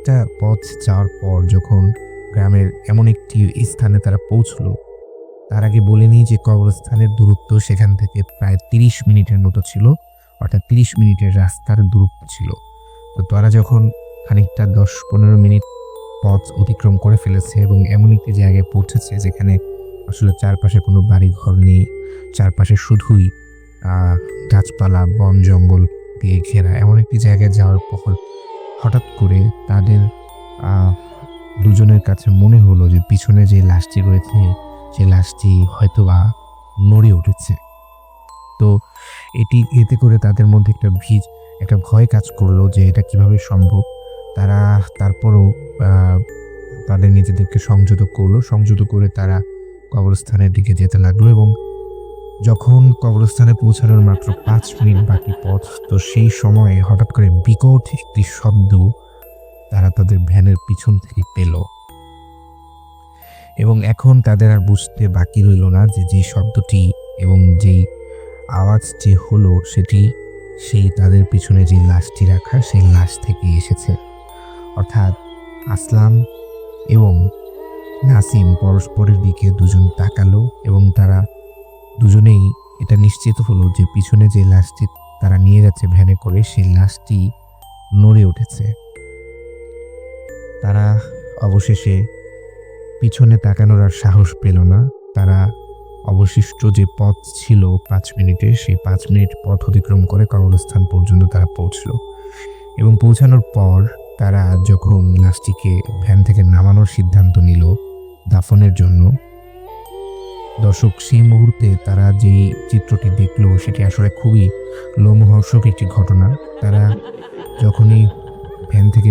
অনেকটা পথ যাওয়ার পর যখন গ্রামের এমন একটি স্থানে তারা পৌঁছলো, তার আগে বলে নিই যে কবরস্থানের দূরত্ব সেখান থেকে প্রায় ৩০ মিনিটের মতো ছিল। অর্থাৎ ৩০ মিনিটের রাস্তার দূরত্ব ছিল। তো তারা যখন খানিকটা ১০-১৫ মিনিট পথ অতিক্রম করে ফেলেছে এবং এমন একটি জায়গায় পৌঁছেছে যেখানে আসলে চারপাশে কোনো বাড়িঘর নেই। চারপাশে শুধুই আ গাছপালা, বন-জঙ্গল দিয়ে ঘেরা। এমন একটি জায়গায় যাওয়ার পর হঠাৎ করে তাদের আ দুজনের কাছে মনে হলো যে পিছনে যে লাশটি রয়েছে, সেই লাশটি হয়তোবা নড়ে উঠেছে। তো এতে করে তাদের মধ্যে একটা ভয় কাজ করলো যে এটা কিভাবে সম্ভব? তারা তারপরও আ তাদের নিজেদেরকে সংযত করলো। সংযত করে তারা কবরস্থানের দিকে যেতে লাগলো এবং যখন কবরস্থানে পৌঁছানোর মাত্র ৫ মিনিট বাকি পথ, তো সেই সময়ে হঠাৎ করে বিকট একটি শব্দ তারা তাদের ভ্যানের পিছন থেকে পেল। এবং এখন তাদের আর বুঝতে বাকি রইল না যে, যে শব্দটি এবং যেই আওয়াজটি হলো সেটি সেই তাদের পিছনে যে লাশটি রাখা সেই লাশ থেকেই এসেছে। অর্থাৎ আসলাম এবং নাসিম পরস্পরের দিকে দুজন তাকালো এবং তারা দুজনেই এটা নিশ্চিত হলো যে পিছনে যে লাশটি তারা নিয়ে যাচ্ছে ভ্যানে করে সেই লাশটি নড়ে উঠেছে। তারা অবশেষে পিছনে তাকানোর আর সাহস পেল না। তারা অবশিষ্ট যে পথ ছিল ৫ মিনিটের, সেই ৫ মিনিট পথ অতিক্রম করে কবরস্থান পর্যন্ত তারা পৌঁছলো এবং পৌঁছানোর পর তারা যখন লাশটিকে ভ্যান থেকে নামানোর সিদ্ধান্ত নিল দাফনের জন্য, দর্শক সেই মুহূর্তে তারা যেই চিত্রটি দেখল সেটি আসলে খুবই লোমহর্ষক একটি ঘটনা। তারা যখনই ভ্যান থেকে